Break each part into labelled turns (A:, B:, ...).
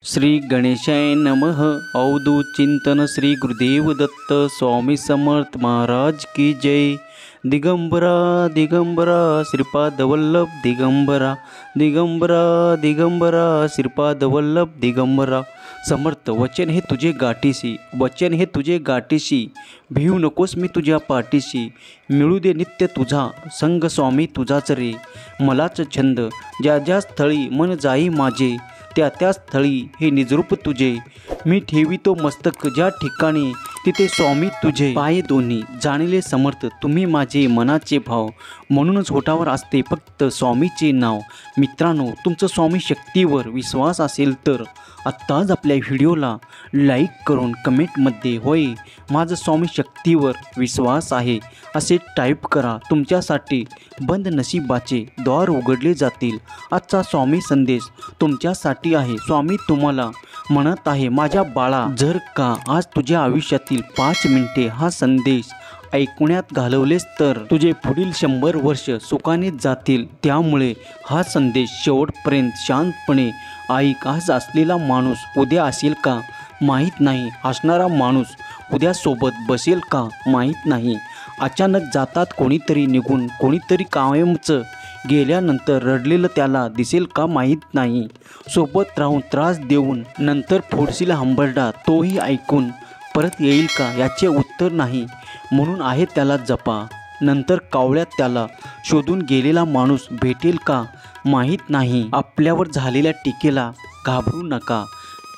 A: श्री गणेशाय नमः। अवधूत चिंतन श्री गुरुदेव दत्त स्वामी समर्थ महाराज की जय। दिगंबरा दिगंबरा श्रीपाद वल्लभ दिगंबरा दिगंबरा दिगंबरा श्रीपाद वल्लभ दिगंबरा। समर्थ वचन हे तुझे गाठीशी, वचन हे तुझे गाठीशी, भिवू नकोस मी तुझ्या पाठीशी। मिळू दे नित्य तुझा संग स्वामी तुझाच रे। मलाच छंद ज्या ज्या स्थळी मन जाई माझे, त्या त्या स्थळी हे निजरूप तुझे। मी ठेवितो मस्तक ज्या ठिकाणी, तिथे स्वामी तुझे पाय दोन्ही। जाणले समर्थ तुम्ही माझे मनाचे भाव, म्हणूनच होठावर असते फक्त स्वामीचे नाव। मित्रांनो, तुमचं स्वामी शक्तीवर विश्वास असेल तर आत्ताच आपल्या व्हिडिओला लाईक करून कमेंटमध्ये होय माझं स्वामी शक्तीवर विश्वास आहे असे टाईप करा। तुमच्यासाठी बंद नशिबाचे द्वार उघडले जातील। आजचा स्वामी संदेश तुमच्यासाठी आहे। स्वामी तुम्हाला म्हणत आहे, माझ्या बाळा, जर का आज तुझ्या आयुष्यातील 5 मिनिटे हा संदेश ऐकण्यात घालवलेस तर तुझे पुढील 100 वर्ष सुखाने जातील। त्यामुळे हा संदेश शेवटपर्यंत शांतपणे ऐक। आज असलेला माणूस उद्या असेल का माहीत नाही, असणारा माणूस उद्या सोबत बसेल का माहीत नाही। अचानक जातात कोणीतरी निघून, कोणीतरी कायमचं गेल्यानंतर रडलेलं त्याला दिसेल का माहीत नाही। सोबत राहून त्रास देऊन नंतर फोडशील हंबरडा, तोही ऐकून परत येईल का याचे उत्तर नाही, म्हणून आहे त्याला जपा। नंतर कावळ्यात त्याला शोधून गेलेला माणूस भेटेल का माहीत नाही। आपल्यावर झालेल्या टीकेला घाबरू नका,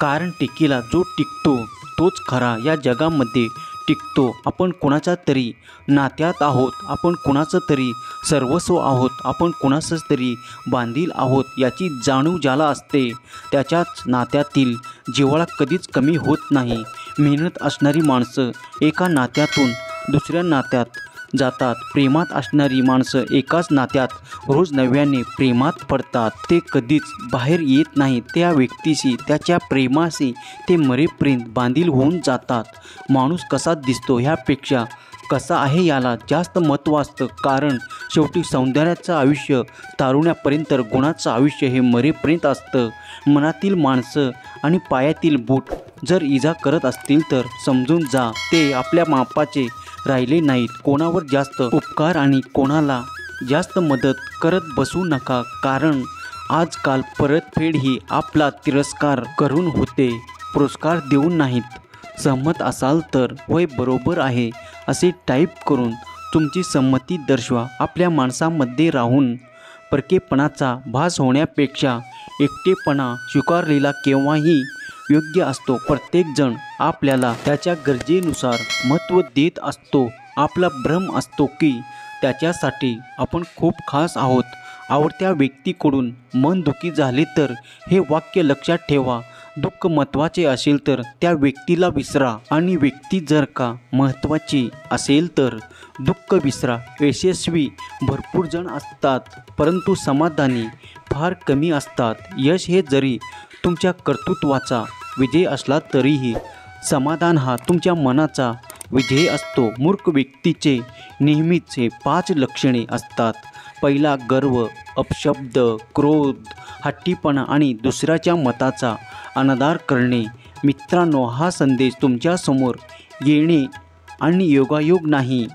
A: कारण टीकेला जो टिकतो तोच खरा या जगामध्ये टिकतो। आपण कुणाच्या तरी नात्यात आहोत, आपण कुणाचं तरी सर्वस्व आहोत, आपण कुणाचंच तरी बांधील आहोत याची जाणीव ज्याला असते त्याच्याच नात्यातील जिव्हाळा कधीच कमी होत नाही। मेहनत असणारी माणसं एका नात्यातून दुसऱ्या नात्यात जातात, प्रेमात असणारी माणसं एकाच नात्यात रोज नव्याने प्रेमात पडतात। ते कधीच बाहेर येत नाही त्या व्यक्तीशी, त्याच्या प्रेमाशी ते मरेपर्यंत बांधील होऊन जातात। माणूस कसा दिसतो ह्यापेक्षा कसा आहे याला जास्त महत्त्व असतं, कारण शेवटी सौंदर्याचं आयुष्य तारुण्यापर्यंत तर गुणाचं आयुष्य हे मरेपर्यंत असतं। मनातील माणसं आणि पायातील बूट जर इजा करत असतील तर समजून जा ते आपल्या मापाचे राहिले नाहीत। कोणावर जास्त उपकार आणि कोणाला जास्त मदत करत बसू नका, कारण आजकाल परतफेड ही आपला तिरस्कार करून होते, पुरस्कार देऊन नाहीत। सहमत असाल तर वय बरोबर आहे असे टाईप करून तुमची संमती दर्शवा। आपल्या माणसामध्ये राहून परकेपणाचा भास होण्यापेक्षा एकटेपणा स्वीकारलेला केव्हाही योग्य असतो। प्रत्येकजण आपल्याला त्याच्या गरजेनुसार महत्त्व देत असतो। आपला भ्रम असतो की त्याच्यासाठी आपण खूप खास आहोत। आवडत्या व्यक्तीकडून मन दुखी झाले तर हे वाक्य लक्षात ठेवा, दुःख महत्त्वाचे असेल तर त्या व्यक्तीला विसरा, आणि व्यक्ती जर का महत्त्वाची असेल तर दुःख विसरा। यशस्वी भरपूर जण असतात, परंतु समाधानी फार कमी असतात। यश हे जरी तुमच्या कर्तृत्वाचा विजय असला तरीही समाधान हा तुमच्या मनाचा विजय असतो। मूर्ख व्यक्तीचे नेहमीच हे 5 लक्षणे असतात। पहिला, गर्व, अपशब्द, क्रोध, हट्टीपणा आणि दुसऱ्याच्या मताचा अनादर करणे। मित्रांनो, हा संदेश तुमच्यासमोर येणे आणि योगायोग नाही,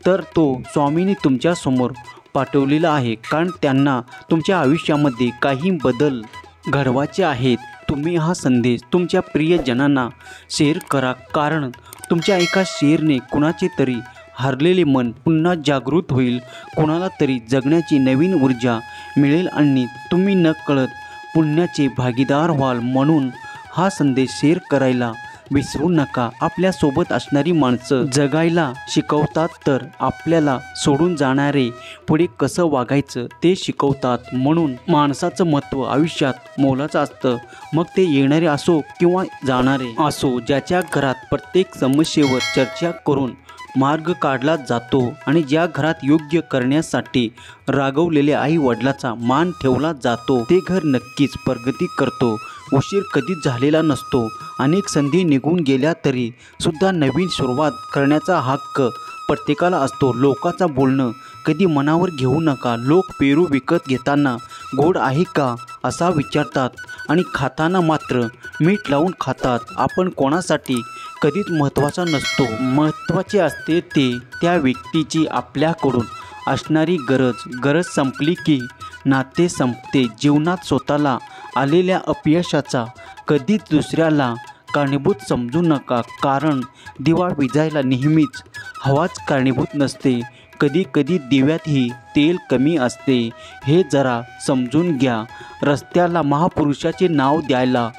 A: तर तो स्वामींनी तुमच्यासमोर पाठवलेला आहे, कारण त्यांना तुमच्या आयुष्यामध्ये काही बदल घडवायचे आहेत। तुम्ही हा संदेश तुमच्या प्रियजनांना शेअर करा, कारण तुमच्या एका शेअरने कुणाचे तरी हरलेले मन पुन्हा जागृत होईल, कुणाला तरी जगण्याची नवीन ऊर्जा मिळेल आणि तुम्ही नकळत पुण्याचे भागीदार व्हाल। म्हणून हा संदेश शेअर करायला विसरू नका। आपल्यासोबत असणारी माणसं जगायला शिकवतात, तर आपल्याला सोडून जाणारे पुढे कसं वागायचं ते शिकवतात। म्हणून माणसाचं महत्त्व आयुष्यात मोलाचं असतं, मग ते येणारे असो किंवा जाणारे असो। ज्याच्या घरात प्रत्येक समस्येवर चर्चा करून मार्ग काढला जातो आणि ज्या घरात योग्य करण्यासाठी रागवलेल्या आई वडिलाचा मान ठेवला जातो, ते घर नक्कीच प्रगती करतो। उशीर कधीच झालेला नसतो। अनेक संधी निघून गेल्या तरी सुद्धा नवीन सुरुवात करण्याचा हक्क प्रत्येकाला असतो। लोकांचं बोलणं कधी मनावर घेऊ नका। लोक पेरू विकत घेताना गोड आहे का असा विचारतात आणि खाताना मात्र मीठ लावून खातात। आपण कोणासाठी कधीच महत्त्वाचा नसतो, महत्त्वाचे असते ते त्या व्यक्तीची आपल्याकडून असणारी गरज संपली की नाते संपते। जीवनात स्वतःला आलेल्या अपयशाचा कधीच दुसऱ्याला कारणीभूत समजू नका, कारण दिवा विझायला नेहमीच हवाच कारणीभूत नसते। कधी कधी दिव्यातही तेल कमी असते, हे जरा समजून घ्या। रस्त्याला महापुरुषाचे नाव द्यायला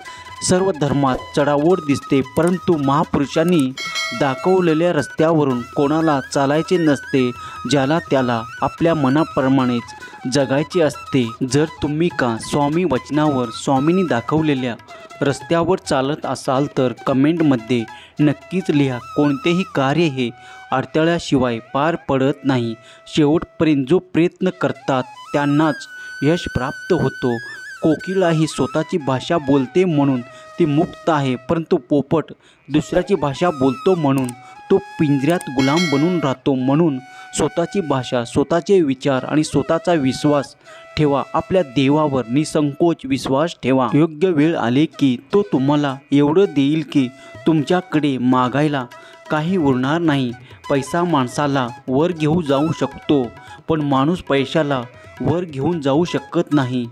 A: सर्व धर्मात चढाओढ दिसते, परंतु महापुरुषांनी दाखवलेल्या रस्त्यावरून कोणाला चालायचे नसते, ज्याला त्याला आपल्या मनाप्रमाणेच जगायचे असते। जर तुम्ही का स्वामी वचनावर स्वामींनी दाखवलेल्या रस्त्यावर चालत असाल तर कमेंटमध्ये नक्कीच लिहा। कोणतेही कार्य हे अडथळ्याशिवाय पार पडत नाही, शेवटपर्यंत जो प्रयत्न करतात त्यांनाच यश प्राप्त होतो। कोकिळा ही स्वतःची भाषा बोलते म्हणून ती मुक्त आहे, परंतु पोपट दुसऱ्याची भाषा बोलतो म्हणून तो पिंजऱ्यात गुलाम बनून राहतो। म्हणून स्वतःची भाषा, स्वतःचे विचार आणि स्वतःचा विश्वास ठेवा। आपल्या देवावर निसंकोच विश्वास ठेवा। योग्य वेळ आली की तो तुम्हाला एवढं देईल की तुमच्याकडे मागायला काही उरणार नाही। पैसा माणसाला वर घेऊन जाऊ शकतो, पण माणूस पैशाला वर घेऊन जाऊ शकत नाही।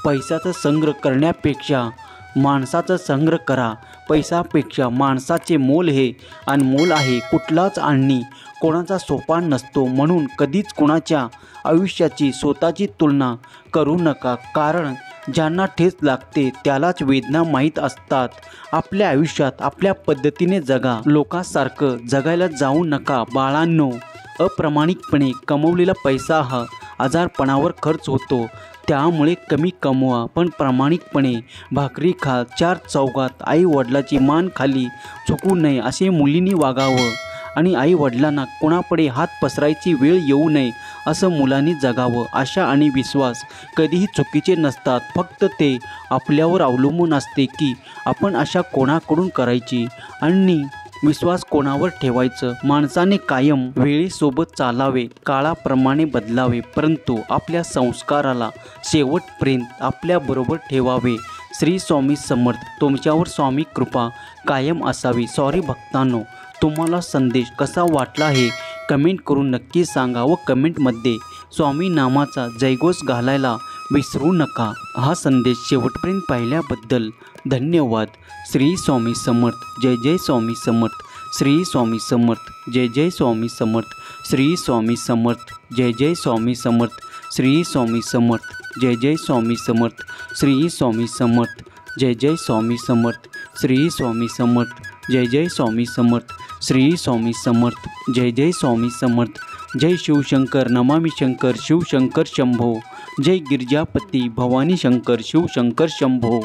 A: पैशाचा संग्रह करण्यापेक्षा माणसाचा संग्रह करा। पैशापेक्षा माणसाचे मोल हे अनमोल आहे। कुठलाच आणि कोणाचा सोपा नसतो, म्हणून कधीच कोणाच्या आयुष्याची स्वतःची तुलना करू नका, कारण ज्यांना ठेच लागते त्यालाच वेदना माहीत असतात। आपल्या आयुष्यात आपल्या पद्धतीने जगा, लोकांसारखं जगायला जाऊ नका। बाळांनो, अप्रामाणिकपणे कमवलेला पैसा हा आजारपणावर खर्च होतो, त्यामुळे कमी कमवा, पण प्रामाणिकपणे भाकरी खा। चार चौघात आई वडिलाची मान खाली झुकू नये असे मुलींनी वागावं, आणि आई वडिलांना कोणापुढे हात पसरायची वेळ येऊ नये असं मुलांनी जगावं। आशा आणि विश्वास कधीही चुकीचे नसतात, फक्त ते आपल्यावर अवलंबून असते की आपण आशा कोणाकडून करायची आणि विश्वास कोणावर ठेवायचं। माणसाने कायम वेळेसोबत चालावे, काळाप्रमाणे बदलावे, परंतु आपल्या संस्काराला शेवटपर्यंत आपल्याबरोबर ठेवावे। श्री स्वामी समर्थ। तुमच्यावर स्वामी कृपा कायम असावी। सॉरी भक्तांनो, तुम्हाला संदेश कसा वाटला हे कमेंट करून नक्की सांगा व कमेंटमध्ये स्वामी नामाचा जयघोष घालायला विसरू नका। हा संदेश शेवटपर्यंत पाहिल्याबद्दल धन्यवाद। श्री स्वामी समर्थ। जय जय स्वामी समर्थ। श्री स्वामी समर्थ। जय जय स्वामी समर्थ। श्री स्वामी समर्थ। जय जय स्वामी समर्थ। श्री स्वामी समर्थ। जय जय स्वामी समर्थ। श्री स्वामी समर्थ। जय जय स्वामी समर्थ। श्री स्वामी समर्थ। जय जय स्वामी समर्थ। श्री स्वामी समर्थ। जय जय स्वामी समर्थ। जय शिवशंकर नमामि शंकर, शिवशंकर शंभो। जय गिरिजापती भवानी शंकर, शिवशंकर शंभो।